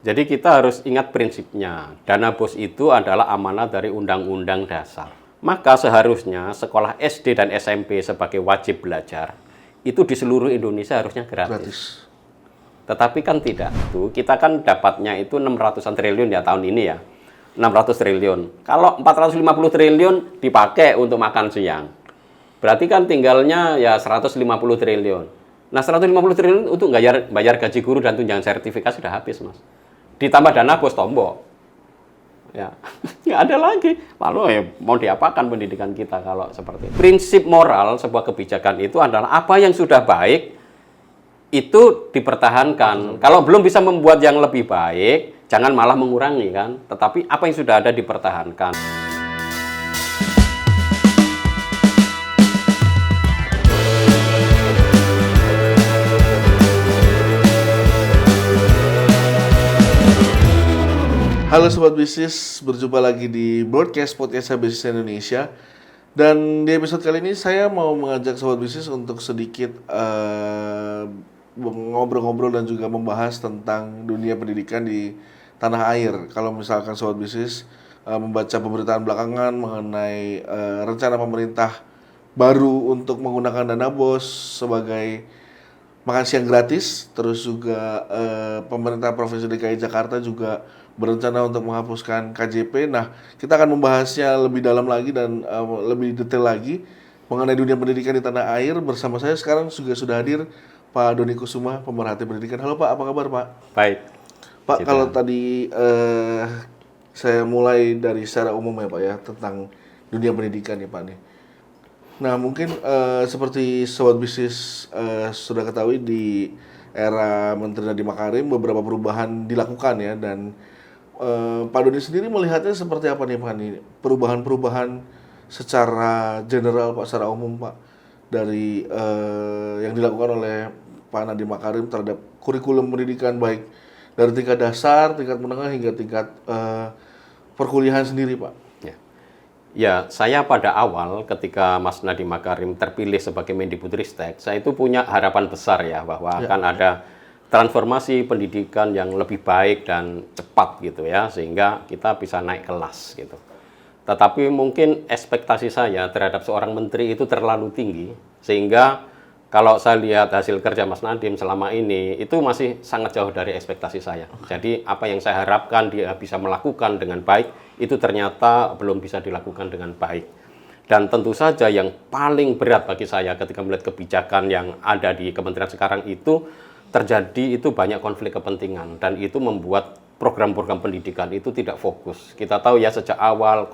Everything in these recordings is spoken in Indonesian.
Jadi kita harus ingat prinsipnya, dana BOS itu adalah amanah dari Undang-Undang Dasar. Maka seharusnya sekolah SD dan SMP sebagai wajib belajar, itu di seluruh Indonesia harusnya gratis. Tetapi kan tidak. Kita kan dapatnya itu 600-an triliun ya tahun ini ya. 600 triliun. Kalau 450 triliun dipakai untuk makan siang. Berarti kan tinggalnya ya 150 triliun. Nah 150 triliun untuk bayar gaji guru dan tunjangan sertifikasi sudah habis, Mas. Ditambah dana BOS tombok. Ya, nggak ada lagi. Lalu ya mau diapakan pendidikan kita kalau seperti itu. Prinsip moral sebuah kebijakan itu adalah apa yang sudah baik itu dipertahankan. Kalau belum bisa membuat yang lebih baik, jangan malah mengurangi kan. Tetapi apa yang sudah ada dipertahankan. Halo Sobat Bisnis, berjumpa lagi di broadcast podcast Bisnis Indonesia. Dan di episode kali ini saya mau mengajak Sobat Bisnis untuk sedikit ngobrol-ngobrol dan juga membahas tentang dunia pendidikan di tanah air. Kalau misalkan Sobat Bisnis membaca pemberitaan belakangan mengenai rencana pemerintah baru untuk menggunakan dana BOS sebagai makan siang gratis, terus juga pemerintah Provinsi DKI Jakarta juga berencana untuk menghapuskan KJP. Nah, kita akan membahasnya lebih dalam lagi dan lebih detail lagi mengenai dunia pendidikan di tanah air. Bersama saya sekarang juga sudah hadir Pak Doni Kusuma, pemerhati pendidikan. Halo Pak, apa kabar Pak? Baik. Pak, kalau tadi saya mulai dari secara umum ya Pak ya, tentang dunia pendidikan ya Pak nih. Nah, mungkin seperti Sobat Bisnis sudah ketahui di era Menteri Nadiem Makarim beberapa perubahan dilakukan ya, dan Pak Doni sendiri melihatnya seperti apa nih Pak nih, perubahan-perubahan secara general Pak, secara umum Pak, dari yang dilakukan oleh Pak Nadiem Makarim terhadap kurikulum pendidikan baik dari tingkat dasar, tingkat menengah hingga tingkat perkuliahan sendiri Pak. Ya, saya pada awal ketika Mas Nadiem Makarim terpilih sebagai Mendikbudristek, saya itu punya harapan besar ya bahwa akan ada transformasi pendidikan yang lebih baik dan cepat gitu ya, sehingga kita bisa naik kelas gitu. Tetapi mungkin ekspektasi saya terhadap seorang menteri itu terlalu tinggi, sehingga kalau saya lihat hasil kerja Mas Nadiem selama ini, itu masih sangat jauh dari ekspektasi saya. Jadi apa yang saya harapkan dia bisa melakukan dengan baik, itu ternyata belum bisa dilakukan dengan baik. Dan tentu saja yang paling berat bagi saya ketika melihat kebijakan yang ada di kementerian sekarang itu, terjadi itu banyak konflik kepentingan. Dan itu membuat program-program pendidikan itu tidak fokus. Kita tahu ya sejak awal,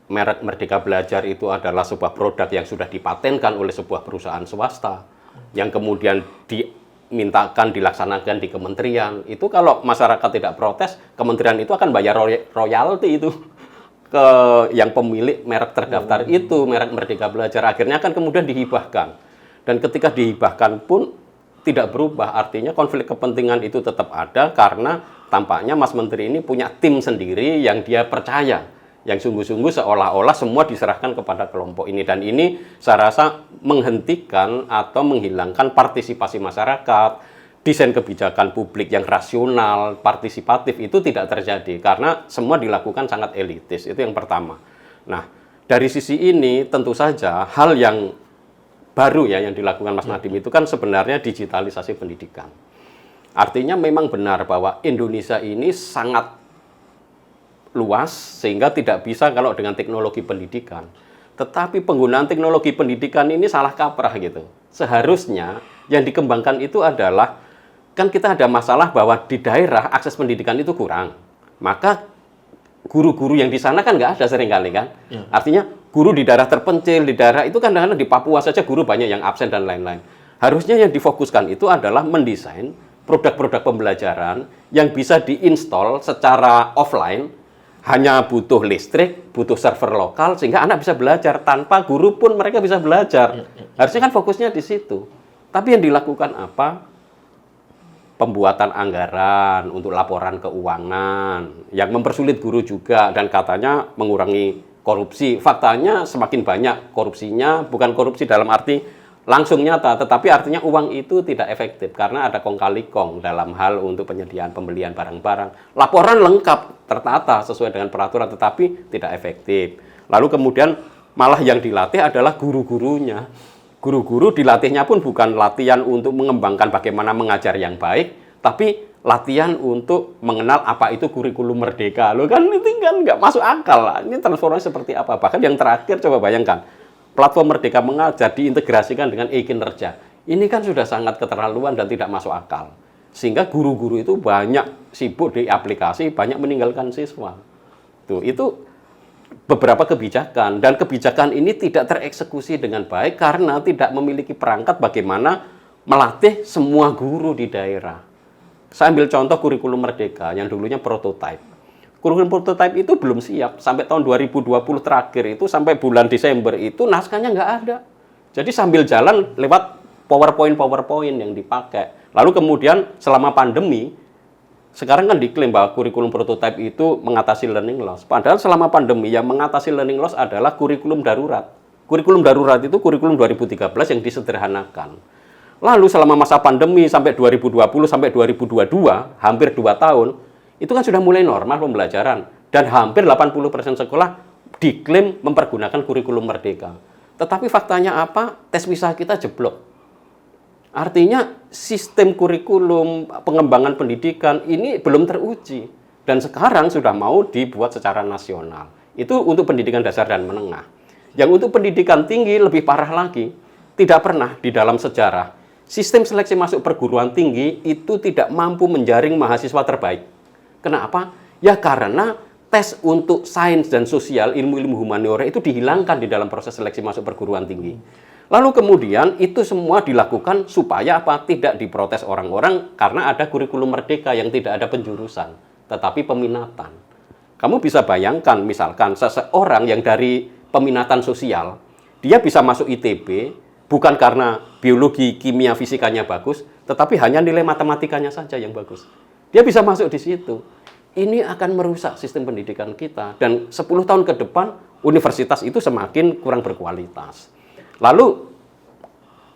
merek Merdeka Belajar itu adalah sebuah produk yang sudah dipatenkan oleh sebuah perusahaan swasta yang kemudian dimintakan dilaksanakan di kementerian. Itu kalau masyarakat tidak protes, kementerian itu akan bayar royalti itu ke yang pemilik merek terdaftar itu, merek Merdeka Belajar. Akhirnya kan kemudian dihibahkan. Dan ketika dihibahkan pun tidak berubah, artinya konflik kepentingan itu tetap ada karena tampaknya Mas Menteri ini punya tim sendiri yang dia percaya, yang sungguh-sungguh seolah-olah semua diserahkan kepada kelompok ini. Dan ini saya rasa menghentikan atau menghilangkan partisipasi masyarakat, desain kebijakan publik yang rasional, partisipatif itu tidak terjadi karena semua dilakukan sangat elitis. Itu yang pertama. Nah, dari sisi ini tentu saja hal yang baru ya yang dilakukan Mas Nadiem itu kan sebenarnya digitalisasi pendidikan. Artinya memang benar bahwa Indonesia ini sangat luas sehingga tidak bisa kalau dengan teknologi pendidikan. Tetapi penggunaan teknologi pendidikan ini salah kaprah gitu. Seharusnya yang dikembangkan itu adalah, kan kita ada masalah bahwa di daerah akses pendidikan itu kurang. Maka guru-guru yang di sana kan nggak ada seringkali kan. Ya. Artinya guru di daerah terpencil, di daerah itu kan kadang-kadang di Papua saja guru banyak yang absen dan lain-lain. Harusnya yang difokuskan itu adalah mendesain produk-produk pembelajaran yang bisa diinstal secara offline, hanya butuh listrik, butuh server lokal, sehingga anak bisa belajar. Tanpa guru pun mereka bisa belajar. Harusnya kan fokusnya di situ. Tapi yang dilakukan apa? Pembuatan anggaran untuk laporan keuangan, yang mempersulit guru juga, dan katanya mengurangi korupsi. Faktanya semakin banyak korupsinya, bukan korupsi dalam arti langsung nyata, tetapi artinya uang itu tidak efektif karena ada kong kali kong dalam hal untuk penyediaan pembelian barang-barang. Laporan lengkap, tertata sesuai dengan peraturan, tetapi tidak efektif. Lalu kemudian malah yang dilatih adalah guru-gurunya. Guru-guru dilatihnya pun bukan latihan untuk mengembangkan bagaimana mengajar yang baik, tapi latihan untuk mengenal apa itu kurikulum merdeka. Loh kan itu kan nggak masuk akal lah. Ini transformasi seperti apa? Bahkan yang terakhir coba bayangkan, platform Merdeka Mengajar diintegrasikan dengan e-kinerja. Ini kan sudah sangat keterlaluan dan tidak masuk akal. Sehingga guru-guru itu banyak sibuk di aplikasi, banyak meninggalkan siswa. Tuh, itu beberapa kebijakan. Dan kebijakan ini tidak tereksekusi dengan baik karena tidak memiliki perangkat bagaimana melatih semua guru di daerah. Saya ambil contoh kurikulum Merdeka yang dulunya prototipe. Kurikulum prototipe itu belum siap. Sampai tahun 2020 terakhir itu, sampai bulan Desember itu naskahnya nggak ada. Jadi sambil jalan lewat PowerPoint yang dipakai. Lalu kemudian selama pandemi, sekarang kan diklaim bahwa kurikulum prototipe itu mengatasi learning loss. Padahal selama pandemi yang mengatasi learning loss adalah kurikulum darurat. Kurikulum darurat itu kurikulum 2013 yang disederhanakan. Lalu selama masa pandemi sampai 2020 sampai 2022, hampir 2 tahun, itu kan sudah mulai normal pembelajaran. Dan hampir 80% sekolah diklaim mempergunakan kurikulum Merdeka. Tetapi faktanya apa? Tes PISA kita jeblok. Artinya sistem kurikulum pengembangan pendidikan ini belum teruji. Dan sekarang sudah mau dibuat secara nasional. Itu untuk pendidikan dasar dan menengah. Yang untuk pendidikan tinggi lebih parah lagi. Tidak pernah di dalam sejarah sistem seleksi masuk perguruan tinggi itu tidak mampu menjaring mahasiswa terbaik. Kenapa? Ya karena tes untuk sains dan sosial, ilmu-ilmu humaniora itu dihilangkan di dalam proses seleksi masuk perguruan tinggi. Lalu kemudian itu semua dilakukan supaya apa? Tidak diprotes orang-orang karena ada kurikulum Merdeka yang tidak ada penjurusan, tetapi peminatan. Kamu bisa bayangkan misalkan seseorang yang dari peminatan sosial, dia bisa masuk ITB bukan karena biologi, kimia, fisikanya bagus, tetapi hanya nilai matematikanya saja yang bagus. Dia bisa masuk di situ. Ini akan merusak sistem pendidikan kita. Dan 10 tahun ke depan, universitas itu semakin kurang berkualitas. Lalu,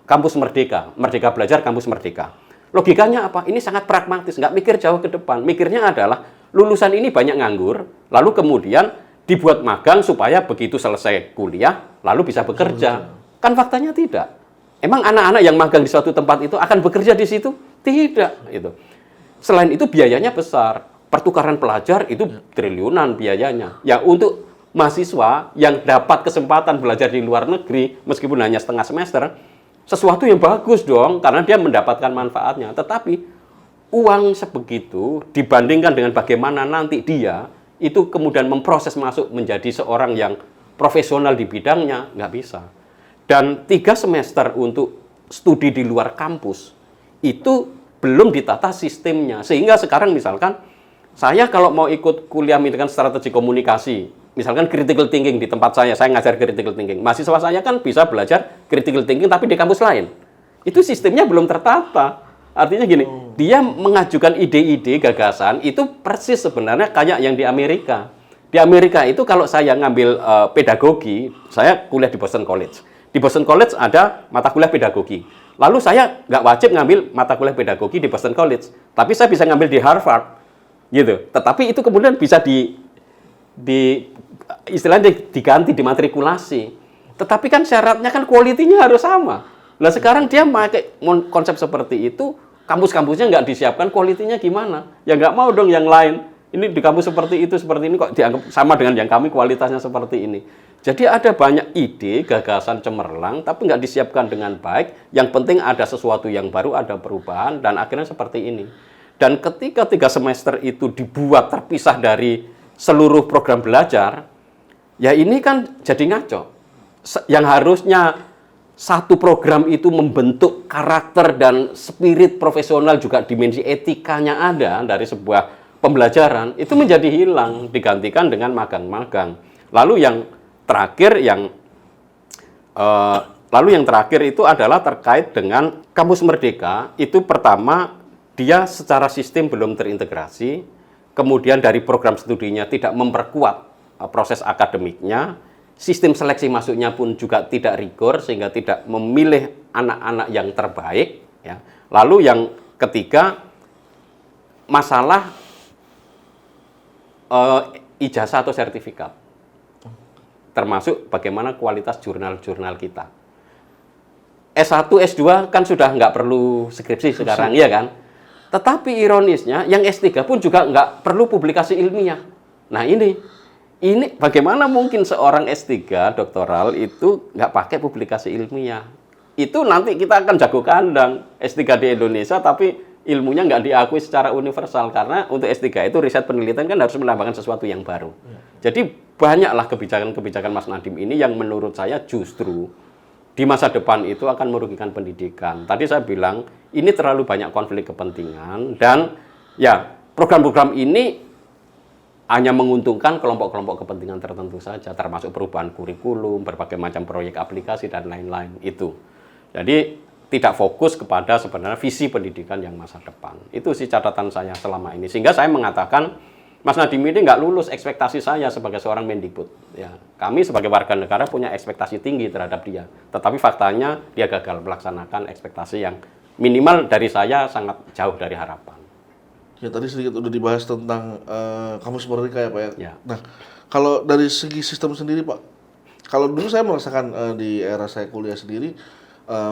kampus Merdeka. Merdeka Belajar, kampus Merdeka. Logikanya apa? Ini sangat pragmatis, nggak mikir jauh ke depan. Mikirnya adalah, lulusan ini banyak nganggur, lalu kemudian dibuat magang supaya begitu selesai kuliah, lalu bisa bekerja. Kan faktanya tidak. Emang anak-anak yang magang di suatu tempat itu akan bekerja di situ? Tidak. Gitu. Selain itu biayanya besar. Pertukaran pelajar itu triliunan biayanya. Ya untuk mahasiswa yang dapat kesempatan belajar di luar negeri, meskipun hanya setengah semester, sesuatu yang bagus dong, karena dia mendapatkan manfaatnya. Tetapi uang sebegitu dibandingkan dengan bagaimana nanti dia itu kemudian memproses masuk menjadi seorang yang profesional di bidangnya, nggak bisa. Dan 3 semester untuk studi di luar kampus, itu belum ditata sistemnya. Sehingga sekarang misalkan, saya kalau mau ikut kuliah dengan strategi komunikasi, misalkan critical thinking di tempat saya ngajar critical thinking. Mahasiswa saya kan bisa belajar critical thinking tapi di kampus lain. Itu sistemnya belum tertata. Artinya gini, dia mengajukan ide-ide, gagasan, itu persis sebenarnya kayak yang di Amerika. Di Amerika itu kalau saya ngambil pedagogi, saya kuliah di Boston College. Di Boston College ada mata kuliah pedagogi. Lalu saya nggak wajib ngambil mata kuliah pedagogi di Boston College. Tapi saya bisa ngambil di Harvard. Gitu. Tetapi itu kemudian bisa istilahnya diganti, dimatrikulasi. Tetapi kan syaratnya kan kualitinya harus sama. Nah sekarang dia pakai konsep seperti itu, kampus-kampusnya nggak disiapkan kualitinya gimana? Ya nggak mau dong yang lain. Ini di kampus seperti itu, seperti ini kok dianggap sama dengan yang kami kualitasnya seperti ini. Jadi ada banyak ide, gagasan cemerlang, tapi nggak disiapkan dengan baik. Yang penting ada sesuatu yang baru, ada perubahan, dan akhirnya seperti ini. Dan ketika 3 semester itu dibuat terpisah dari seluruh program belajar, ya ini kan jadi ngaco. Yang harusnya satu program itu membentuk karakter dan spirit profesional, juga dimensi etikanya ada dari sebuah pembelajaran, itu menjadi hilang, digantikan dengan magang-magang. Lalu yang terakhir itu adalah terkait dengan kampus Merdeka. Itu pertama, dia secara sistem belum terintegrasi, kemudian dari program studinya tidak memperkuat proses akademiknya, sistem seleksi masuknya pun juga tidak rigor sehingga tidak memilih anak-anak yang terbaik, ya. Lalu yang ketiga, masalah ijazah atau sertifikat, termasuk bagaimana kualitas jurnal-jurnal kita. S1, S2 kan sudah nggak perlu skripsi sekarang, ya kan? Tetapi ironisnya, yang S3 pun juga nggak perlu publikasi ilmiah. Nah ini bagaimana mungkin seorang S3 doktoral itu nggak pakai publikasi ilmiah? Itu nanti kita akan jago kandang S3 di Indonesia, tapi ilmunya nggak diakui secara universal. Karena untuk S3 itu riset penelitian kan harus menambahkan sesuatu yang baru. Jadi banyaklah kebijakan-kebijakan Mas Nadiem ini yang menurut saya justru di masa depan itu akan merugikan pendidikan. Tadi saya bilang, ini terlalu banyak konflik kepentingan, dan ya program-program ini hanya menguntungkan kelompok-kelompok kepentingan tertentu saja, termasuk perubahan kurikulum, berbagai macam proyek aplikasi, dan lain-lain itu. Jadi tidak fokus kepada sebenarnya visi pendidikan yang masa depan. Itu sih catatan saya selama ini. Sehingga saya mengatakan, Mas Nadiem ini nggak lulus ekspektasi saya sebagai seorang Mendikbud. Ya, kami sebagai warga negara punya ekspektasi tinggi terhadap dia. Tetapi faktanya dia gagal melaksanakan ekspektasi yang minimal dari saya sangat jauh dari harapan. Ya tadi sedikit udah dibahas tentang kampus merdeka ya Pak ya. Ya. Nah, kalau dari segi sistem sendiri Pak, kalau dulu saya merasakan di era saya kuliah sendiri,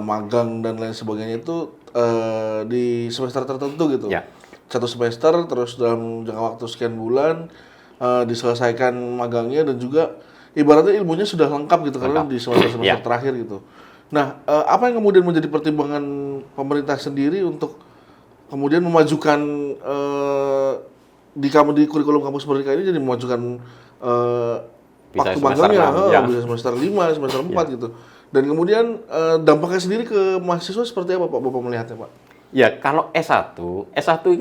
magang dan lain sebagainya itu di semester tertentu gitu. Ya. Satu semester, terus dalam jangka waktu sekian bulan diselesaikan magangnya, dan juga ibaratnya ilmunya sudah lengkap gitu karena di semester-semester terakhir gitu. Nah, apa yang kemudian menjadi pertimbangan pemerintah sendiri untuk kemudian memajukan di kurikulum kampus merdeka ini, jadi memajukan waktu magangnya bisa semester 5, semester 4 gitu. Dan kemudian dampaknya sendiri ke mahasiswa seperti apa Pak, Bapak melihatnya Pak? Ya, kalau S1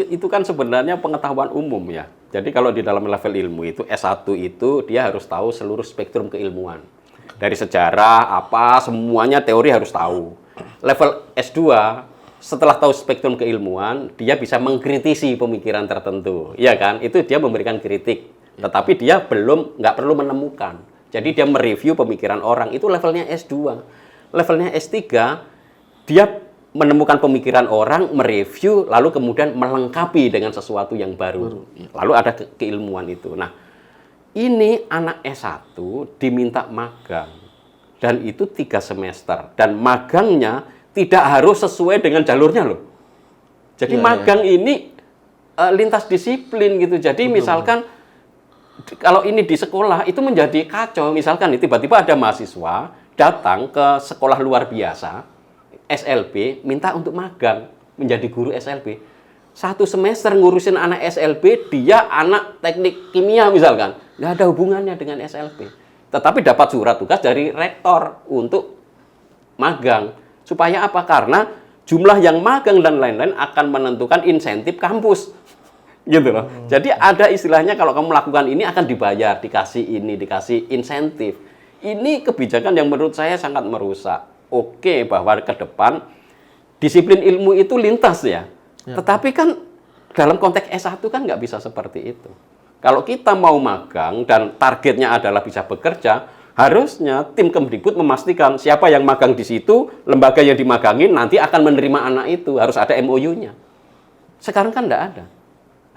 itu kan sebenarnya pengetahuan umum ya. Jadi kalau di dalam level ilmu itu, S1 itu dia harus tahu seluruh spektrum keilmuan. Dari sejarah, apa, semuanya teori harus tahu. Level S2, setelah tahu spektrum keilmuan, dia bisa mengkritisi pemikiran tertentu. Iya kan? Itu dia memberikan kritik. Tetapi dia nggak perlu menemukan. Jadi dia mereview pemikiran orang. Itu levelnya S2. Levelnya S3, dia menemukan pemikiran orang, mereview, lalu kemudian melengkapi dengan sesuatu yang baru. Lalu ada keilmuan itu. Nah, ini anak S1 diminta magang. Dan itu 3 semester. Dan magangnya tidak harus sesuai dengan jalurnya loh. Jadi magang ini lintas disiplin gitu. Jadi misalkan kalau ini di sekolah itu menjadi kacau. Misalkan tiba-tiba ada mahasiswa datang ke sekolah luar biasa, SLB, minta untuk magang menjadi guru SLB. 1 semester ngurusin anak SLB, dia anak teknik kimia misalkan. Nggak ada hubungannya dengan SLB. Tetapi dapat surat tugas dari rektor untuk magang. Supaya apa? Karena jumlah yang magang dan lain-lain akan menentukan insentif kampus. Gitu loh. Jadi ada istilahnya kalau kamu melakukan ini akan dibayar, dikasih ini, dikasih insentif. Ini kebijakan yang menurut saya sangat merusak. Oke, bahwa ke depan disiplin ilmu itu lintas ya. Tetapi kan dalam konteks S1 kan nggak bisa seperti itu. Kalau kita mau magang dan targetnya adalah bisa bekerja, harusnya tim Kemdikbud memastikan siapa yang magang di situ, lembaga yang dimagangin nanti akan menerima anak itu, harus ada MOU-nya. Sekarang kan nggak ada.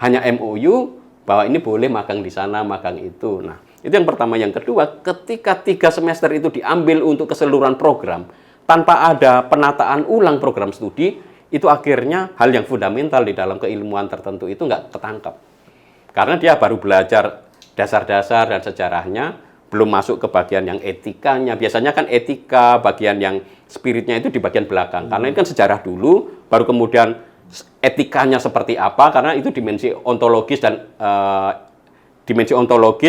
Hanya MOU bahwa ini boleh magang di sana, magang itu. Nah, itu yang pertama. Yang kedua, ketika 3 semester itu diambil untuk keseluruhan program, tanpa ada penataan ulang program studi, itu akhirnya hal yang fundamental di dalam keilmuan tertentu itu nggak ketangkap. Karena dia baru belajar dasar-dasar dan sejarahnya, belum masuk ke bagian yang etikanya. Biasanya kan etika, bagian yang spiritnya itu di bagian belakang. Karena ini kan sejarah dulu, baru kemudian etikanya seperti apa, karena itu dimensi ontologis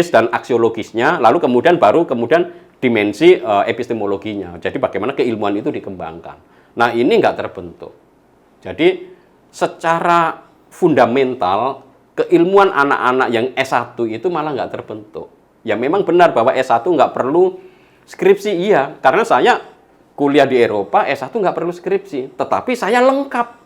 dan aksiologisnya, lalu kemudian dimensi epistemologinya. Jadi bagaimana keilmuan itu dikembangkan. Nah, ini nggak terbentuk. Jadi secara fundamental keilmuan anak-anak yang S1 itu malah nggak terbentuk. Ya memang benar bahwa S1 nggak perlu skripsi, iya. Karena saya kuliah di Eropa, S1 nggak perlu skripsi. Tetapi saya lengkap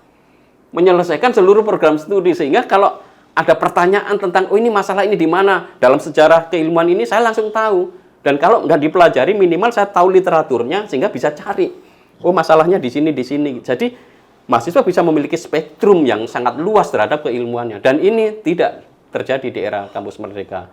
menyelesaikan seluruh program studi. Sehingga kalau ada pertanyaan tentang, oh ini masalah ini di mana, dalam sejarah keilmuan ini saya langsung tahu. Dan kalau nggak dipelajari, minimal saya tahu literaturnya sehingga bisa cari. Oh, masalahnya di sini, di sini. Jadi mahasiswa bisa memiliki spektrum yang sangat luas terhadap keilmuannya. Dan ini tidak terjadi di era kampus Merdeka,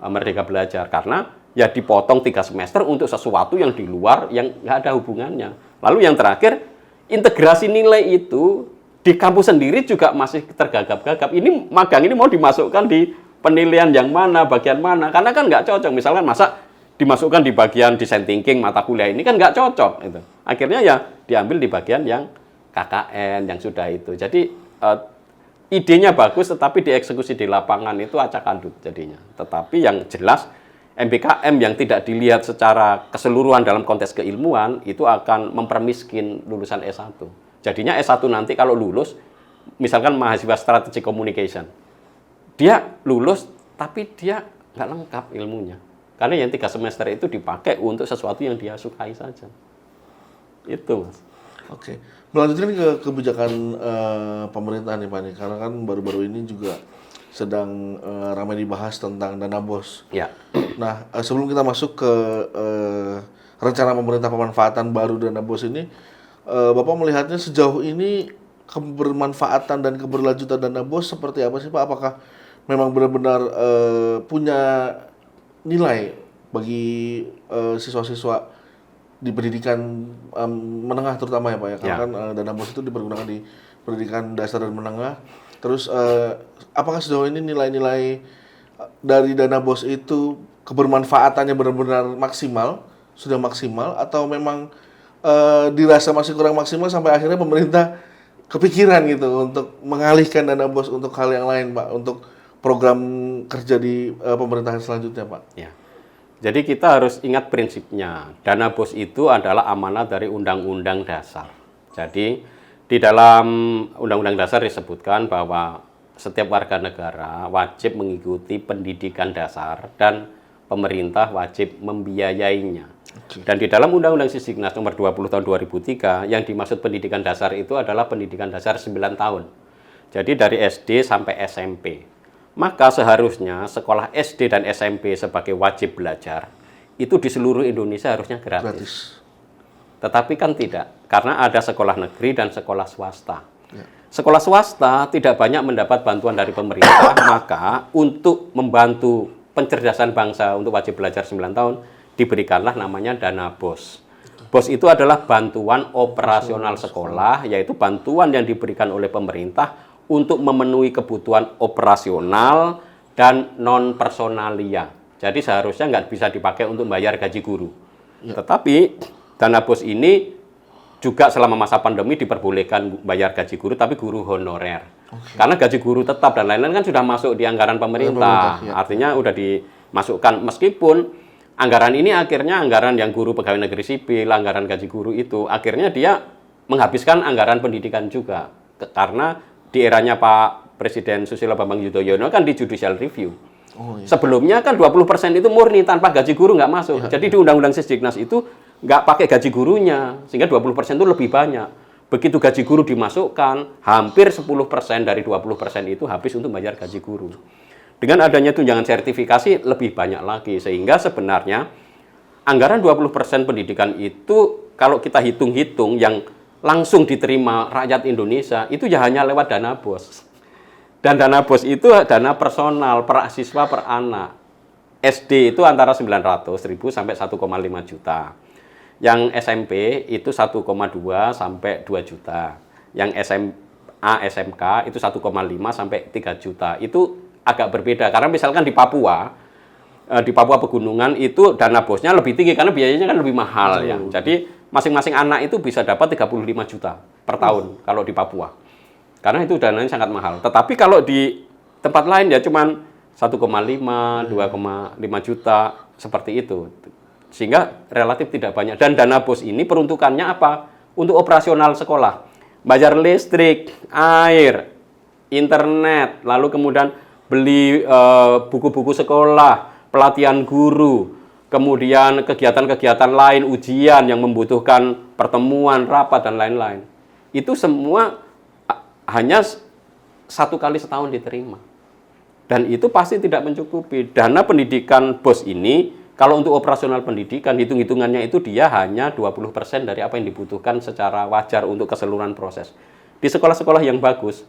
Merdeka Belajar. Karena ya dipotong 3 semester untuk sesuatu yang di luar, yang nggak ada hubungannya. Lalu yang terakhir, integrasi nilai itu di kampus sendiri juga masih tergagap-gagap. Ini magang ini mau dimasukkan di penilaian yang mana, bagian mana. Karena kan nggak cocok. Misalkan masa dimasukkan di bagian design thinking mata kuliah ini kan nggak cocok. Itu. Akhirnya ya diambil di bagian yang KKN, yang sudah itu. Jadi idenya bagus, tetapi dieksekusi di lapangan itu acak adut jadinya. Tetapi yang jelas, MBKM yang tidak dilihat secara keseluruhan dalam konteks keilmuan, itu akan mempermiskin lulusan S1. Jadinya S1 nanti kalau lulus, misalkan mahasiswa strategic communication, dia lulus, tapi dia nggak lengkap ilmunya. Karena yang 3 semester itu dipakai untuk sesuatu yang dia sukai saja. Itu, Mas. Oke. Melanjutkan ke kebijakan pemerintah nih, Pak nih. Karena kan baru-baru ini juga sedang ramai dibahas tentang dana BOS. Ya. Nah, sebelum kita masuk ke rencana pemerintah pemanfaatan baru dana BOS ini, Bapak melihatnya sejauh ini kebermanfaatan dan keberlanjutan dana BOS seperti apa sih, Pak? Apakah memang benar-benar punya nilai bagi siswa-siswa di pendidikan menengah terutama ya Pak ya, karena kan dana BOS itu dipergunakan di pendidikan dasar dan menengah. Terus apakah sejauh ini nilai-nilai dari dana BOS itu kebermanfaatannya benar-benar maksimal, sudah maksimal, atau memang dirasa masih kurang maksimal sampai akhirnya pemerintah kepikiran gitu untuk mengalihkan dana BOS untuk hal yang lain, Pak, untuk program kerja di pemerintahan selanjutnya, Pak? Ya. Jadi kita harus ingat prinsipnya, dana BOS itu adalah amanat dari Undang-Undang Dasar. Jadi di dalam Undang-Undang Dasar disebutkan bahwa setiap warga negara wajib mengikuti pendidikan dasar dan pemerintah wajib membiayainya. Dan di dalam Undang-Undang Sisdiknas nomor 20 tahun 2003, yang dimaksud pendidikan dasar itu adalah pendidikan dasar 9 tahun. Jadi dari SD sampai SMP. Maka seharusnya sekolah SD dan SMP sebagai wajib belajar itu di seluruh Indonesia harusnya gratis. Tetapi kan tidak, karena ada sekolah negeri dan sekolah swasta. Ya. Sekolah swasta tidak banyak mendapat bantuan dari pemerintah, maka untuk membantu pencerdasan bangsa untuk wajib belajar 9 tahun, diberikanlah namanya dana BOS. BOS itu adalah bantuan operasional sekolah, yaitu bantuan yang diberikan oleh pemerintah untuk memenuhi kebutuhan operasional dan non-personalia. Jadi seharusnya nggak bisa dipakai untuk bayar gaji guru. Ya. Tetapi dana BOS ini juga selama masa pandemi diperbolehkan bayar gaji guru, tapi guru honorer. Karena gaji guru tetap dan lain-lain kan sudah masuk di anggaran pemerintah. Ya. Artinya udah dimasukkan, meskipun anggaran ini akhirnya anggaran yang guru pegawai negeri sipil, anggaran gaji guru itu, akhirnya dia menghabiskan anggaran pendidikan juga. Karena di eranya Pak Presiden Susilo Bambang Yudhoyono kan di judicial review. Iya. Sebelumnya kan 20% itu murni tanpa gaji guru nggak masuk. Ya. Jadi di Undang-Undang Sisdiknas itu nggak pakai gaji gurunya, sehingga 20% itu lebih banyak. Begitu gaji guru dimasukkan, hampir 10% dari 20% itu habis untuk bayar gaji guru. Dengan adanya tunjangan sertifikasi lebih banyak lagi, sehingga sebenarnya anggaran 20% pendidikan itu kalau kita hitung-hitung yang langsung diterima rakyat Indonesia itu ya hanya lewat dana BOS. Dan dana BOS itu dana personal per siswa per anak. SD itu antara 900.000 sampai 1,5 juta. Yang SMP itu 1,2 sampai 2 juta. Yang SMA, SMK itu 1,5 sampai 3 juta. Itu agak berbeda karena misalkan di Papua Pegunungan itu dana BOS-nya lebih tinggi karena biayanya kan lebih mahal ya. Jadi masing-masing anak itu bisa dapat 35 juta per tahun kalau di Papua. Karena itu dananya sangat mahal. Tetapi kalau di tempat lain ya cuman 1,5, 2,5 juta seperti itu. Sehingga relatif tidak banyak. Dan dana BOS ini peruntukannya apa? Untuk operasional sekolah. Bayar listrik, air, internet, lalu kemudian beli buku-buku sekolah, pelatihan guru, kemudian kegiatan-kegiatan lain, ujian yang membutuhkan pertemuan, rapat, dan lain-lain. Itu semua hanya 1 kali setahun diterima. Dan itu pasti tidak mencukupi. Dana pendidikan BOS ini kalau untuk operasional pendidikan, hitung-hitungannya itu dia hanya 20% dari apa yang dibutuhkan secara wajar untuk keseluruhan proses. Di sekolah-sekolah yang bagus,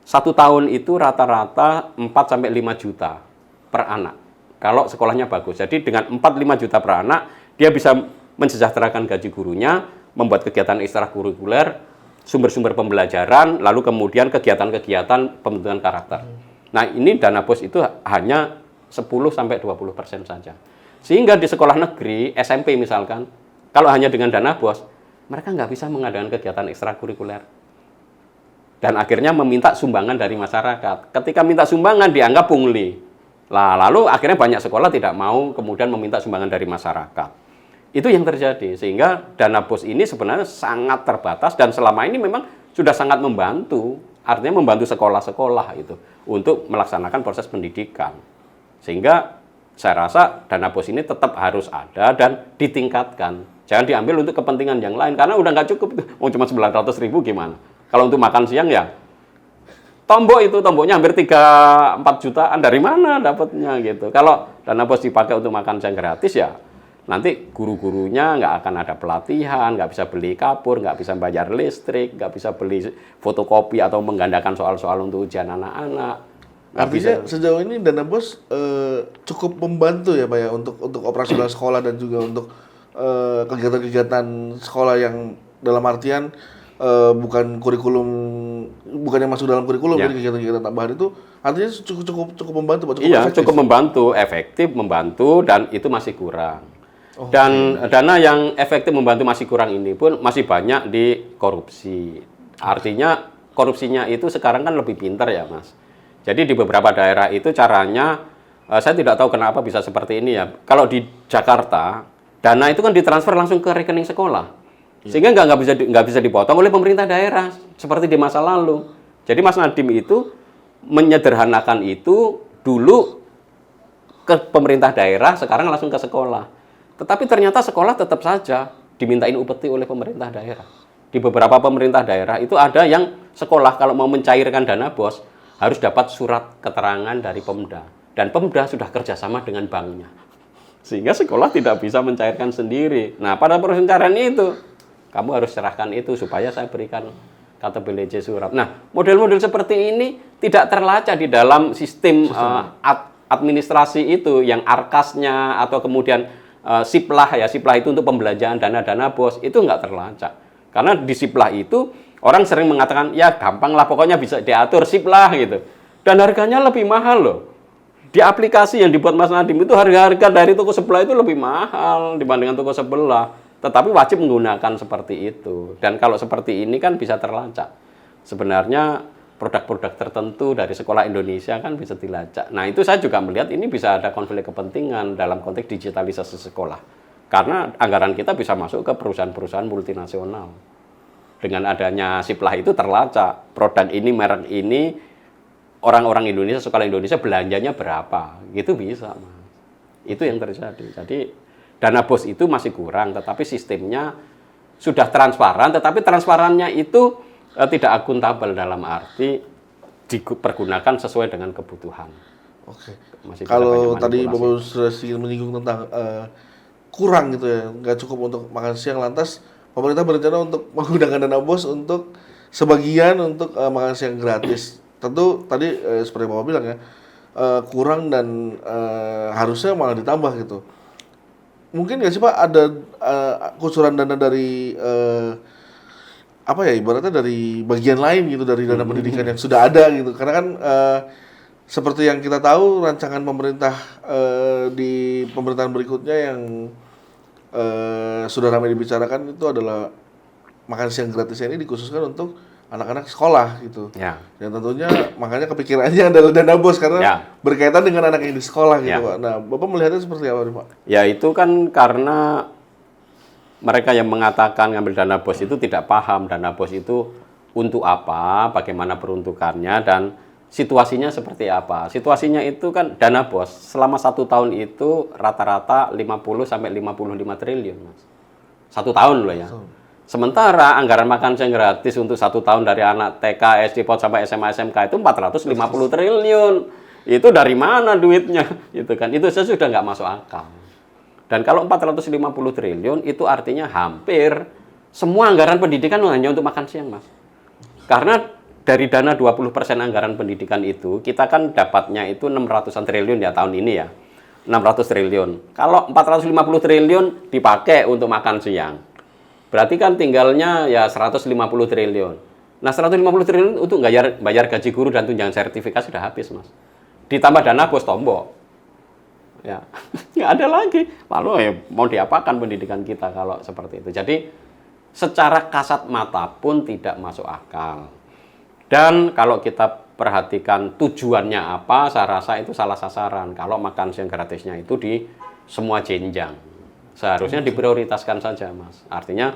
1 tahun itu rata-rata 4-5 juta per anak. Kalau sekolahnya bagus. Jadi dengan 4-5 juta per anak, dia bisa mensejahterakan gaji gurunya, membuat kegiatan ekstrakurikuler, sumber-sumber pembelajaran, lalu kemudian kegiatan-kegiatan pembentukan karakter. Nah, ini dana BOS itu hanya 10-20% saja. Sehingga di sekolah negeri, SMP misalkan, kalau hanya dengan dana BOS, mereka nggak bisa mengadakan kegiatan ekstrakurikuler. Dan akhirnya meminta sumbangan dari masyarakat. Ketika minta sumbangan, dianggap pungli. Lalu akhirnya banyak sekolah tidak mau kemudian meminta sumbangan dari masyarakat. Itu yang terjadi. Sehingga dana BOS ini sebenarnya sangat terbatas dan selama ini memang sudah sangat membantu. Artinya membantu sekolah-sekolah itu untuk melaksanakan proses pendidikan. Sehingga saya rasa dana BOS ini tetap harus ada dan ditingkatkan. Jangan diambil untuk kepentingan yang lain, karena udah nggak cukup. Cuma 900.000 gimana? Kalau untuk makan siang ya, tomboknya hampir 3-4 jutaan. Dari mana dapatnya gitu? Kalau dana BOS dipakai untuk makan siang gratis ya, nanti guru-gurunya nggak akan ada pelatihan, nggak bisa beli kapur, nggak bisa bayar listrik, nggak bisa beli fotokopi atau menggandakan soal-soal untuk ujian anak-anak. Artinya sejauh ini dana BOS cukup membantu ya Pak ya untuk operasional sekolah dan juga untuk kegiatan-kegiatan sekolah yang dalam artian bukan yang masuk dalam kurikulum, jadi kegiatan-kegiatan tambahan itu artinya cukup membantu Pak, iya, efektif. Cukup membantu, efektif membantu, dan itu masih kurang. Dan dana yang efektif membantu masih kurang ini pun masih banyak di korupsi. Artinya korupsinya itu sekarang kan lebih pintar ya Mas. Jadi di beberapa daerah itu caranya, saya tidak tahu kenapa bisa seperti ini ya. Kalau di Jakarta, dana itu kan ditransfer langsung ke rekening sekolah. Sehingga nggak bisa dipotong oleh pemerintah daerah, seperti di masa lalu. Jadi Mas Nadiem itu menyederhanakan itu dulu ke pemerintah daerah, sekarang langsung ke sekolah. Tetapi ternyata sekolah tetap saja dimintain upeti oleh pemerintah daerah. Di beberapa pemerintah daerah itu ada yang sekolah kalau mau mencairkan dana BOS, harus dapat surat keterangan dari Pemda. Dan Pemda sudah kerjasama dengan banknya. Sehingga sekolah tidak bisa mencairkan sendiri. Nah, pada proses pencairan itu, kamu harus serahkan itu supaya saya berikan KTP surat. Nah, model-model seperti ini tidak terlacak di dalam sistem administrasi itu, yang arkasnya atau kemudian siplah ya, siplah itu untuk pembelanjaan dana-dana BOS, itu nggak terlacak. Karena di siplah itu, orang sering mengatakan, ya gampang lah, pokoknya bisa diatur siplah gitu. Dan harganya lebih mahal loh. Di aplikasi yang dibuat Mas Nadiem itu harga-harga dari toko sebelah itu lebih mahal dibandingkan toko sebelah. Tetapi wajib menggunakan seperti itu. Dan kalau seperti ini kan bisa terlacak. Sebenarnya produk-produk tertentu dari sekolah Indonesia kan bisa dilacak. Nah itu saya juga melihat ini bisa ada konflik kepentingan dalam konteks digitalisasi sekolah. Karena anggaran kita bisa masuk ke perusahaan-perusahaan multinasional. Dengan adanya siplah itu terlacak, produk ini, merek ini, orang-orang Indonesia, sekolah Indonesia belanjanya berapa, gitu bisa. Itu yang terjadi. Jadi dana BOS itu masih kurang, tetapi sistemnya sudah transparan, tetapi transparannya itu tidak akuntabel dalam arti dipergunakan sesuai dengan kebutuhan. Oke. Kalau tadi Bapak sudah menyinggung tentang kurang gitu ya, nggak cukup untuk makan siang, lantas pemerintah berencana untuk menggunakan dana BOS untuk sebagian untuk makan siang gratis. Tentu tadi seperti Bapak bilang ya, kurang dan harusnya malah ditambah gitu. Mungkin nggak sih Pak ada kucuran dana dari apa ya, ibaratnya dari bagian lain gitu, dari dana pendidikan yang sudah ada gitu. Karena kan seperti yang kita tahu, rancangan pemerintah di pemerintahan berikutnya yang sudah ramai dibicarakan itu adalah makan siang gratis ini dikhususkan untuk anak-anak sekolah gitu. Ya. Dan tentunya makanya kepikirannya adalah dana BOS karena berkaitan dengan anak yang di sekolah gitu Pak. Nah, Bapak melihatnya seperti apa nih Pak? Ya itu kan karena mereka yang mengatakan ngambil dana BOS itu tidak paham dana BOS itu untuk apa, bagaimana peruntukannya, dan situasinya seperti apa. Situasinya itu kan dana BOS selama 1 tahun itu rata-rata 50-55 triliun Mas. 1 tahun loh ya. Sementara anggaran makan siang gratis untuk 1 tahun dari anak TK, SD, PAUD sampai SMA, SMK itu 450 triliun. Itu dari mana duitnya? Itu kan, itu sudah nggak masuk akal. Dan kalau 450 triliun itu artinya hampir semua anggaran pendidikan hanya untuk makan siang, Mas. Karena dari dana 20% anggaran pendidikan itu, kita kan dapatnya itu 600-an triliun ya tahun ini ya. 600 triliun. Kalau 450 triliun dipakai untuk makan siang. Berarti kan tinggalnya ya 150 triliun. Nah, 150 triliun untuk bayar gaji guru dan tunjangan sertifikasi sudah habis, Mas. Ditambah dana bos tombok. Ya, nggak ada lagi. Lalu ya mau diapakan pendidikan kita kalau seperti itu. Jadi secara kasat mata pun tidak masuk akal. Dan kalau kita perhatikan tujuannya apa, saya rasa itu salah sasaran. Kalau makan siang gratisnya itu di semua jenjang. Seharusnya diprioritaskan saja, Mas. Artinya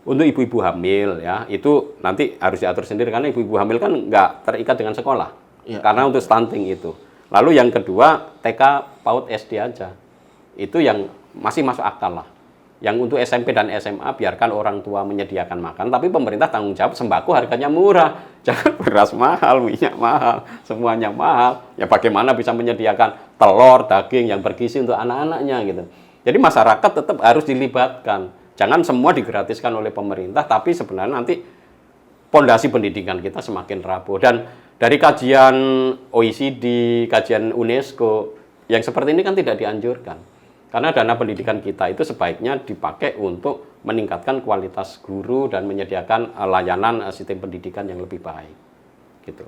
untuk ibu-ibu hamil ya, itu nanti harus diatur sendiri karena ibu-ibu hamil kan nggak terikat dengan sekolah. Ya. Karena untuk stunting itu. Lalu yang kedua, TK, PAUD, SD aja. Itu yang masih masuk akal lah. Yang untuk SMP dan SMA biarkan orang tua menyediakan makan, tapi pemerintah tanggung jawab sembako harganya murah. Jangan beras mahal, minyak mahal, semuanya mahal. Ya bagaimana bisa menyediakan telur, daging yang bergizi untuk anak-anaknya gitu. Jadi masyarakat tetap harus dilibatkan. Jangan semua digratiskan oleh pemerintah, tapi sebenarnya nanti pondasi pendidikan kita semakin rapuh. Dan dari kajian OECD, kajian UNESCO, yang seperti ini kan tidak dianjurkan. Karena dana pendidikan kita itu sebaiknya dipakai untuk meningkatkan kualitas guru dan menyediakan layanan sistem pendidikan yang lebih baik. Gitu.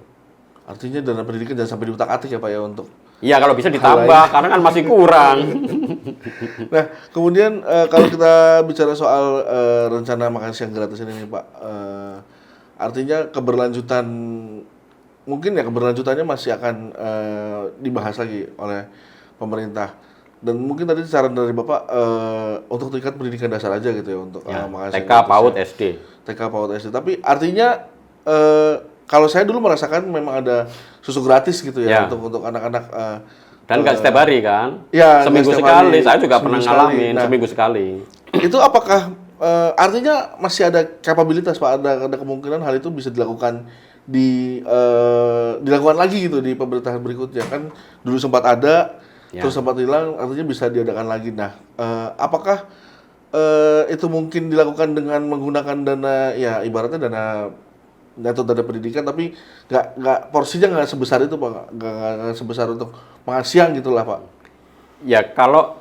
Artinya dana pendidikan jangan sampai diutak-atik ya Pak ya untuk... Iya, kalau bisa ditambah, karena kan masih kurang. Nah, kemudian kalau kita bicara soal rencana makan siang gratis ini nih Pak, artinya keberlanjutan, mungkin ya keberlanjutannya masih akan dibahas lagi oleh pemerintah. Dan mungkin tadi saran dari Bapak untuk tingkat pendidikan dasar aja gitu ya untuk makan siang TK, gratis PAUD, ya. SD. TK, PAUD, SD. Tapi artinya kalau saya dulu merasakan memang ada susu gratis gitu ya, untuk anak-anak. Dan nggak setiap hari kan? Ya, seminggu sekali. Saya juga pernah ngalamin seminggu sekali. Itu apakah artinya masih ada kapabilitas Pak? Ada kemungkinan hal itu bisa dilakukan dilakukan lagi gitu di pemerintahan berikutnya kan? Dulu sempat ada, terus sempat hilang, artinya bisa diadakan lagi. Nah, apakah itu mungkin dilakukan dengan menggunakan dana, ya ibaratnya dana pendidikan, tapi nggak porsinya nggak sebesar itu Pak, nggak sebesar untuk makan siang gitulah Pak. Ya kalau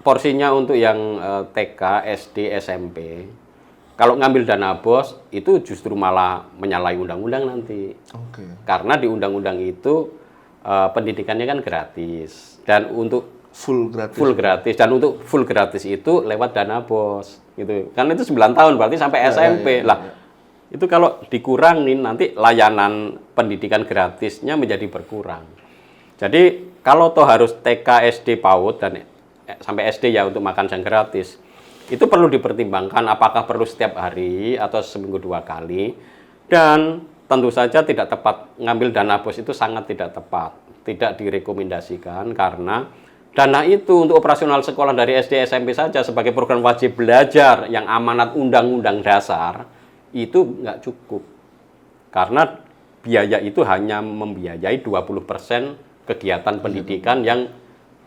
porsinya untuk yang TK, SD, SMP, kalau ngambil dana BOS itu justru malah menyalahi undang-undang nanti. Oke. Karena di undang-undang itu pendidikannya kan gratis dan untuk full gratis dan untuk full gratis itu lewat dana BOS gitu. Karena itu 9 tahun berarti sampai SMP lah. Itu kalau dikurangin nanti layanan pendidikan gratisnya menjadi berkurang. Jadi kalau toh harus TK, SD, PAUD dan sampai SD ya untuk makan siang gratis, itu perlu dipertimbangkan apakah perlu setiap hari atau seminggu 2 kali. Dan tentu saja tidak tepat, ngambil dana BOS itu sangat tidak tepat, tidak direkomendasikan karena dana itu untuk operasional sekolah dari SD SMP saja sebagai program wajib belajar yang amanat undang-undang dasar itu nggak cukup. Karena biaya itu hanya membiayai 20% kegiatan pendidikan yang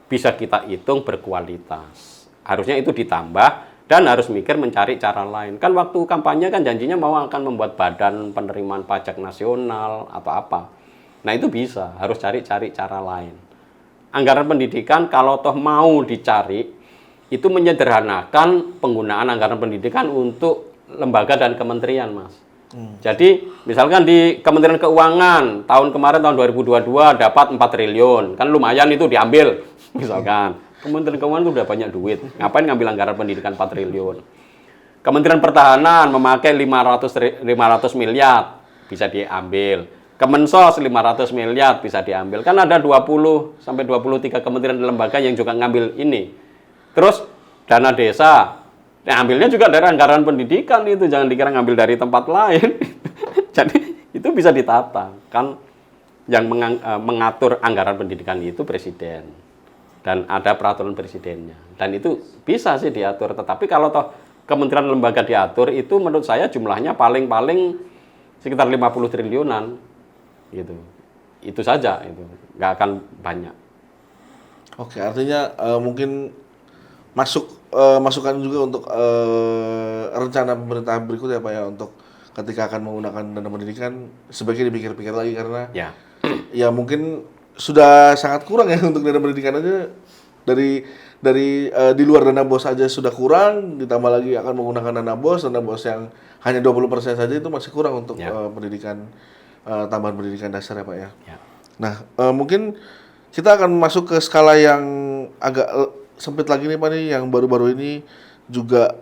bisa kita hitung berkualitas. Harusnya itu ditambah dan harus mikir mencari cara lain. Kan waktu kampanye kan janjinya mau akan membuat badan penerimaan pajak nasional atau apa. Nah itu bisa, harus cari-cari cara lain. Anggaran pendidikan kalau toh mau dicari, itu menyederhanakan penggunaan anggaran pendidikan untuk lembaga dan kementerian, Mas. Jadi misalkan di Kementerian Keuangan tahun kemarin tahun 2022 dapat 4 triliun, kan lumayan itu diambil misalkan. Kementerian Keuangan itu udah banyak duit, ngapain ngambil anggaran pendidikan 4 triliun. Kementerian Pertahanan memakai 500 miliar bisa diambil. Kemensos 500 miliar bisa diambil. Kan ada 20 sampai 23 kementerian dan lembaga yang juga ngambil ini. Terus dana desa nah, ambilnya juga dari anggaran pendidikan itu, jangan dikira ngambil dari tempat lain. Jadi itu bisa ditata. Kan yang mengatur anggaran pendidikan itu presiden. Dan ada peraturan presidennya. Dan itu bisa sih diatur. Tetapi kalau toh kementerian lembaga diatur, itu menurut saya jumlahnya paling-paling sekitar 50 triliunan. Gitu. Itu saja, itu nggak akan banyak. Oke, artinya mungkin masukan juga untuk rencana pemerintah berikutnya Pak ya, untuk ketika akan menggunakan dana pendidikan sebaiknya dipikir-pikir lagi karena Ya. ya mungkin sudah sangat kurang ya untuk dana pendidikan aja dari di luar dana bos aja sudah kurang, ditambah lagi akan menggunakan dana bos yang hanya 20% saja itu masih kurang untuk pendidikan tambahan pendidikan dasar ya Pak ya. Ya. Nah, mungkin kita akan masuk ke skala yang agak sempit lagi nih Pak nih, yang baru-baru ini juga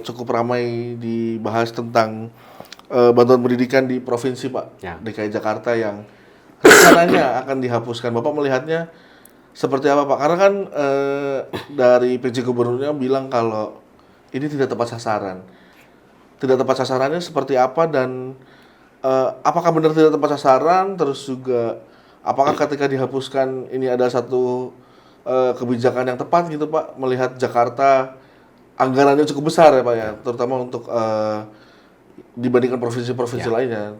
cukup ramai dibahas tentang bantuan pendidikan di provinsi Pak, DKI Jakarta yang rencananya akan dihapuskan. Bapak melihatnya seperti apa Pak? Karena kan dari PJ Gubernurnya bilang kalau ini tidak tepat sasaran. Tidak tepat sasarannya seperti apa dan apakah benar tidak tepat sasaran? Terus juga apakah ketika dihapuskan ini ada satu kebijakan yang tepat gitu Pak? Melihat Jakarta anggarannya cukup besar ya Pak ya, terutama untuk dibandingkan provinsi-provinsi lainnya.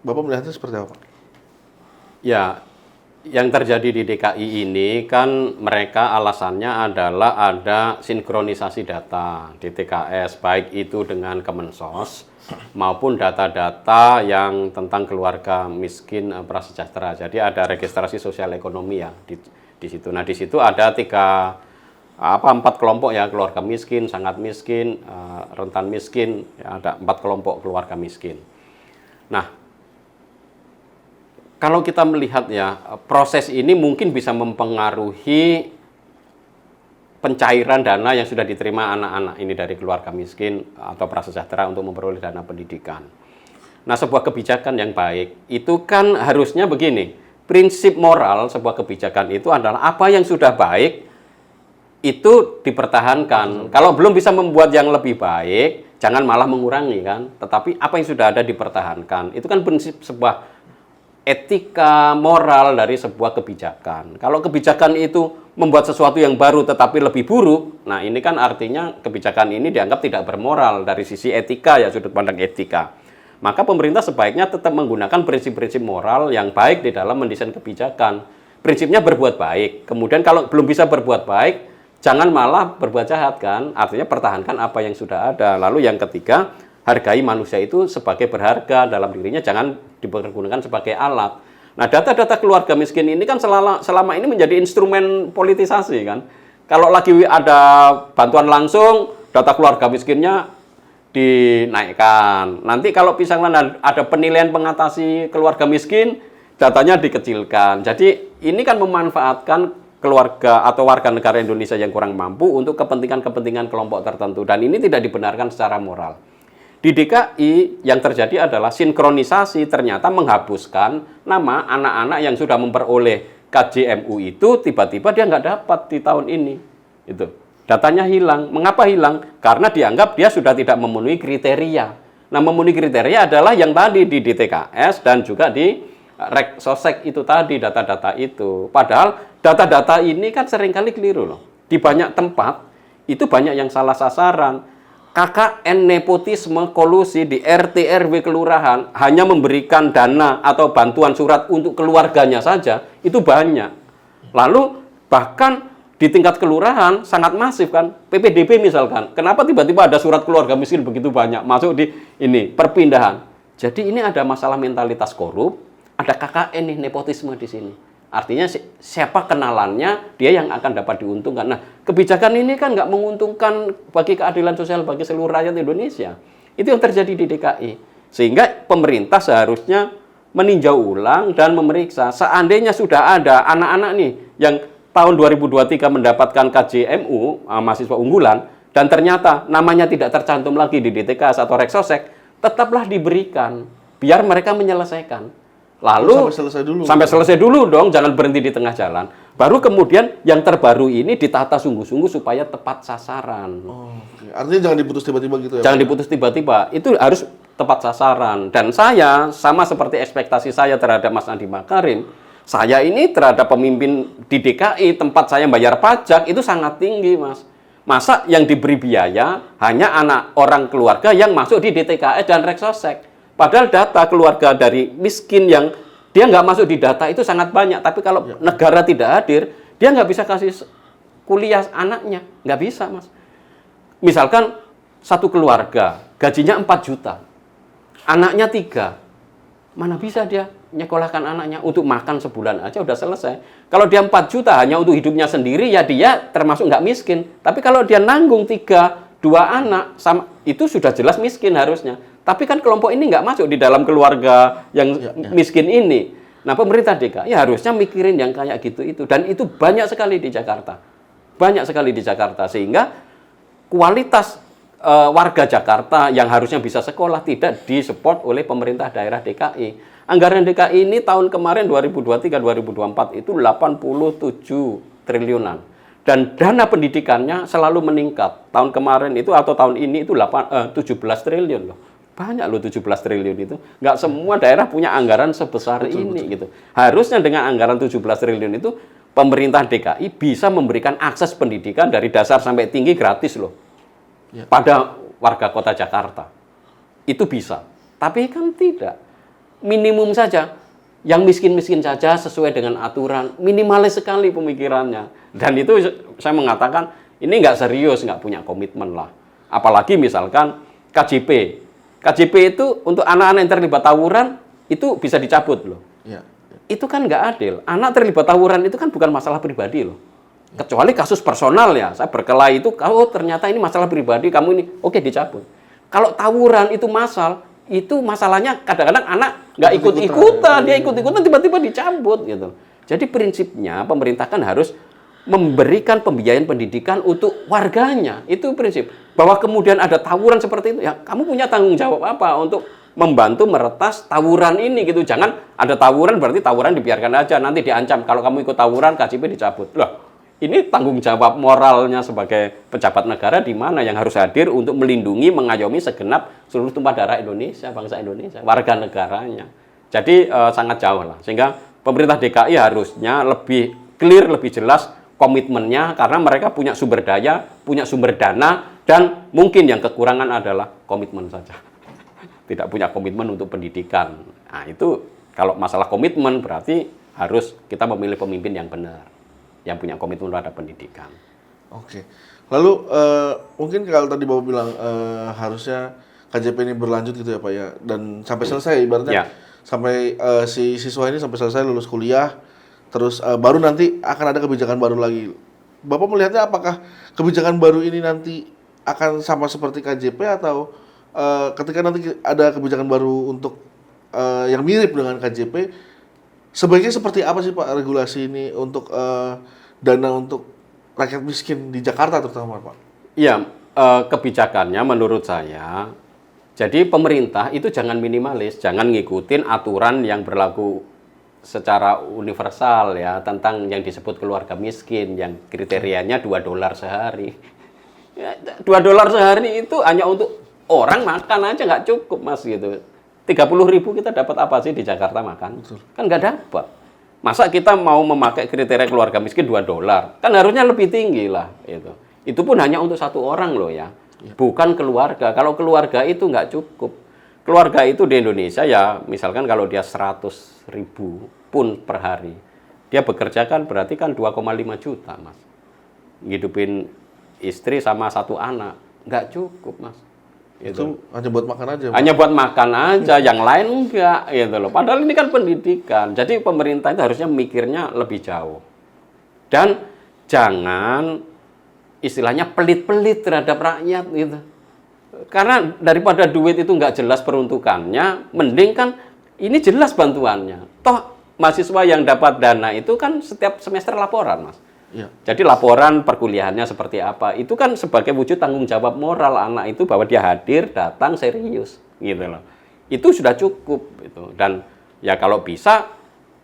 Bapak melihatnya seperti apa Pak? Ya, yang terjadi di DKI ini kan mereka alasannya adalah ada sinkronisasi data di TKS, baik itu dengan Kemensos maupun data-data yang tentang keluarga miskin prasejahtera. Jadi ada registrasi sosial ekonomi ya di situ. Nah, di situ ada 4 kelompok ya, keluarga miskin, sangat miskin, rentan miskin, ya, ada 4 kelompok keluarga miskin. Nah, kalau kita melihat ya, proses ini mungkin bisa mempengaruhi pencairan dana yang sudah diterima anak-anak ini dari keluarga miskin atau prasejahtera untuk memperoleh dana pendidikan. Nah, sebuah kebijakan yang baik itu kan harusnya begini, prinsip moral sebuah kebijakan itu adalah apa yang sudah baik itu dipertahankan. Kalau belum bisa membuat yang lebih baik, jangan malah mengurangi kan. Tetapi apa yang sudah ada dipertahankan. Itu kan prinsip sebuah etika moral dari sebuah kebijakan. Kalau kebijakan itu membuat sesuatu yang baru tetapi lebih buruk, nah ini kan artinya kebijakan ini dianggap tidak bermoral dari sisi etika ya, sudut pandang etika. Maka pemerintah sebaiknya tetap menggunakan prinsip-prinsip moral yang baik di dalam mendesain kebijakan. Prinsipnya berbuat baik. Kemudian kalau belum bisa berbuat baik, jangan malah berbuat jahat kan. Artinya pertahankan apa yang sudah ada. Lalu yang ketiga, hargai manusia itu sebagai berharga dalam dirinya, jangan dipergunakan sebagai alat. Nah, data-data keluarga miskin ini kan selama ini menjadi instrumen politisasi kan. Kalau lagi ada bantuan langsung, data keluarga miskinnya dinaikkan. Nanti kalau misalnya ada penilaian pengatasi keluarga miskin, datanya dikecilkan. Jadi ini kan memanfaatkan keluarga atau warga negara Indonesia yang kurang mampu untuk kepentingan-kepentingan kelompok tertentu. Dan ini tidak dibenarkan secara moral. Di DKI yang terjadi adalah sinkronisasi ternyata menghapuskan nama anak-anak yang sudah memperoleh KJMU itu tiba-tiba dia nggak dapat di tahun ini. Itu datanya hilang. Mengapa hilang? Karena dianggap dia sudah tidak memenuhi kriteria. Nah, memenuhi kriteria adalah yang tadi di DTKS dan juga di Reksosek itu tadi, data-data itu. Padahal data-data ini kan seringkali keliru loh. Di banyak tempat itu banyak yang salah sasaran. KKN nepotisme kolusi di RT RW kelurahan hanya memberikan dana atau bantuan surat untuk keluarganya saja itu banyak. Lalu bahkan di tingkat kelurahan sangat masif kan, PPDB misalkan. Kenapa tiba-tiba ada surat keluarga miskin begitu banyak masuk di ini perpindahan. Jadi ini ada masalah mentalitas korup, ada KKN nih nepotisme di sini. Artinya siapa kenalannya, dia yang akan dapat diuntungkan. Nah, kebijakan ini kan nggak menguntungkan bagi keadilan sosial bagi seluruh rakyat Indonesia. Itu yang terjadi di DKI. Sehingga pemerintah seharusnya meninjau ulang dan memeriksa. Seandainya sudah ada anak-anak nih yang tahun 2023 mendapatkan KJMU, mahasiswa unggulan, dan ternyata namanya tidak tercantum lagi di DTKS atau Reksosek, tetaplah diberikan, biar mereka menyelesaikan. Lalu sampai selesai dulu dong, jangan berhenti di tengah jalan. Baru kemudian yang terbaru ini ditata sungguh-sungguh supaya tepat sasaran. Artinya jangan diputus tiba-tiba gitu ya? Jangan diputus tiba-tiba, itu harus tepat sasaran. Dan saya, sama seperti ekspektasi saya terhadap Mas Nadiem Makarim, saya ini terhadap pemimpin di DKI, tempat saya bayar pajak, itu sangat tinggi, Mas. Masa yang diberi biaya hanya anak orang keluarga yang masuk di DTKS dan Reksosek. Padahal data keluarga dari miskin yang dia nggak masuk di data itu sangat banyak. Tapi kalau negara tidak hadir, dia nggak bisa kasih kuliah anaknya. Nggak bisa, Mas. Misalkan satu keluarga, gajinya 4 juta. Anaknya 3. Mana bisa dia nyekolahkan anaknya untuk makan sebulan aja udah selesai. Kalau dia 4 juta hanya untuk hidupnya sendiri, ya dia termasuk nggak miskin. Tapi kalau dia nanggung 2 anak, sama, itu sudah jelas miskin harusnya. Tapi kan kelompok ini nggak masuk di dalam keluarga yang miskin ini. Nah, pemerintah DKI harusnya mikirin yang kayak gitu itu. Dan itu banyak sekali di Jakarta. Banyak sekali di Jakarta. Sehingga kualitas warga Jakarta yang harusnya bisa sekolah tidak disupport oleh pemerintah daerah DKI. Anggaran DKI ini tahun kemarin 2023-2024 itu 87 triliunan. Dan dana pendidikannya selalu meningkat. Tahun kemarin itu atau tahun ini itu 17 triliun loh. Banyak loh 17 triliun itu. Nggak semua daerah punya anggaran sebesar ini gitu. Harusnya dengan anggaran 17 triliun itu pemerintah DKI bisa memberikan akses pendidikan dari dasar sampai tinggi gratis loh. Pada warga kota Jakarta. Itu bisa. Tapi kan tidak. Minimum saja. Yang miskin-miskin saja sesuai dengan aturan. Minimalis sekali pemikirannya. Dan itu saya mengatakan, ini nggak serius, nggak punya komitmen lah. Apalagi misalkan KJP. KJP itu untuk anak-anak yang terlibat tawuran, itu bisa dicabut loh. Itu kan nggak adil. Anak terlibat tawuran itu kan bukan masalah pribadi loh. Kecuali kasus personal ya, saya berkelahi itu, oh ternyata ini masalah pribadi, kamu ini, oke dicabut. Kalau tawuran itu itu masalahnya kadang-kadang anak nggak ikut-ikutan, dia ikut-ikutan tiba-tiba dicabut gitu. Jadi prinsipnya pemerintah kan harus memberikan pembiayaan pendidikan untuk warganya, itu prinsip. Bahwa kemudian ada tawuran seperti itu, ya kamu punya tanggung jawab apa untuk membantu meretas tawuran ini gitu. Jangan ada tawuran berarti tawuran dibiarkan aja, nanti diancam kalau kamu ikut tawuran KJP dicabut. Loh. Ini tanggung jawab moralnya sebagai pejabat negara di mana yang harus hadir untuk melindungi, mengayomi segenap seluruh tumpah darah Indonesia, bangsa Indonesia, warga negaranya. Jadi sangat jauh lah. Sehingga pemerintah DKI harusnya lebih clear, lebih jelas komitmennya karena mereka punya sumber daya, punya sumber dana, dan mungkin yang kekurangan adalah komitmen saja. Tidak punya komitmen untuk pendidikan. Nah itu kalau masalah komitmen berarti harus kita memilih pemimpin yang benar. Yang punya komitmen terhadap pendidikan. Oke. Lalu mungkin kalau tadi Bapak bilang harusnya KJP ini berlanjut gitu ya Pak ya, dan sampai selesai ibaratnya sampai si siswa ini sampai selesai lulus kuliah, terus baru nanti akan ada kebijakan baru lagi. Bapak melihatnya apakah kebijakan baru ini nanti akan sama seperti KJP atau ketika nanti ada kebijakan baru untuk yang mirip dengan KJP, sebaiknya seperti apa sih Pak regulasi ini untuk dana untuk rakyat miskin di Jakarta terutama Pak? Iya, kebijakannya menurut saya, jadi pemerintah itu jangan minimalis, jangan ngikutin aturan yang berlaku secara universal ya, tentang yang disebut keluarga miskin, yang kriterianya $2 sehari. $2 sehari itu hanya untuk orang makan aja nggak cukup Mas gitu. 30.000 kita dapat apa sih di Jakarta makan? Betul. Kan nggak dapat. Masa kita mau memakai kriteria keluarga miskin $2? Kan harusnya lebih tinggi lah. Itu pun hanya untuk satu orang loh ya. Bukan keluarga. Kalau keluarga itu nggak cukup. Keluarga itu di Indonesia ya, misalkan kalau dia 100.000 pun per hari. Dia bekerja kan berarti kan 2,5 juta Mas. Ngidupin istri sama 1 anak. Nggak cukup Mas. Itu hanya buat makan aja. Hanya buat makan aja, yang lain enggak gitu loh. Padahal ini kan pendidikan. Jadi pemerintah itu harusnya mikirnya lebih jauh. Dan jangan istilahnya pelit-pelit terhadap rakyat gitu. Karena daripada duit itu nggak jelas peruntukannya, mending kan ini jelas bantuannya. Toh mahasiswa yang dapat dana itu kan setiap semester laporan, Mas. Ya. Jadi laporan perkuliahannya seperti apa, itu kan sebagai wujud tanggung jawab moral anak itu bahwa dia hadir, datang, serius, gitu loh. Itu sudah cukup, gitu. Dan ya kalau bisa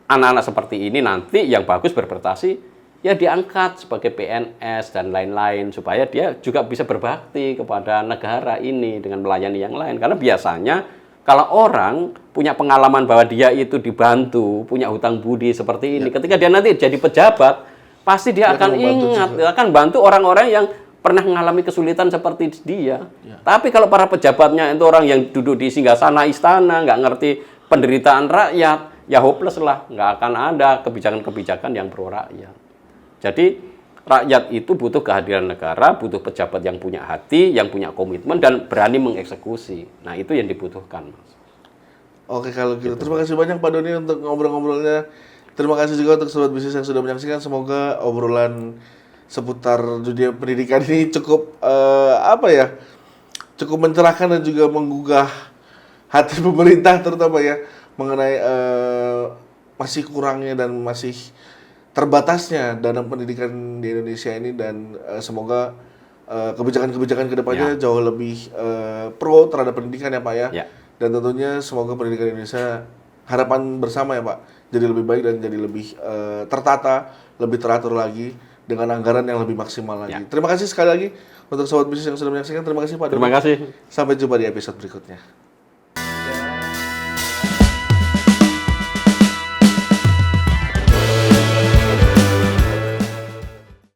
anak-anak seperti ini nanti yang bagus berprestasi, ya diangkat sebagai PNS dan lain-lain supaya dia juga bisa berbakti kepada negara ini dengan melayani yang lain. Karena biasanya kalau orang punya pengalaman bahwa dia itu dibantu, punya hutang budi seperti ini, ketika dia nanti jadi pejabat, pasti dia akan ingat, dia akan bantu orang-orang yang pernah mengalami kesulitan seperti dia. Tapi kalau para pejabatnya itu orang yang duduk di singgasana istana, nggak ngerti penderitaan rakyat, ya hopeless lah, nggak akan ada kebijakan-kebijakan yang pro rakyat. Jadi rakyat itu butuh kehadiran negara, butuh pejabat yang punya hati, yang punya komitmen dan berani mengeksekusi. Nah, itu yang dibutuhkan, Mas. Oke kalau gitu. Terima kasih banyak Pak Doni untuk ngobrol-ngobrolnya. Terima kasih juga untuk sobat bisnis yang sudah menyaksikan. Semoga obrolan seputar dunia pendidikan ini cukup cukup mencerahkan dan juga menggugah hati pemerintah terutama ya mengenai masih kurangnya dan masih terbatasnya dana pendidikan di Indonesia ini dan semoga kebijakan-kebijakan kedepannya jauh lebih pro terhadap pendidikan ya Pak ya. Dan tentunya semoga pendidikan Indonesia harapan bersama ya Pak jadi lebih baik dan jadi lebih tertata, lebih teratur lagi dengan anggaran yang lebih maksimal lagi. Terima kasih sekali lagi untuk sobat bisnis yang sudah menyaksikan. Terima kasih Pak Doni. Terima kasih. Sampai jumpa di episode berikutnya.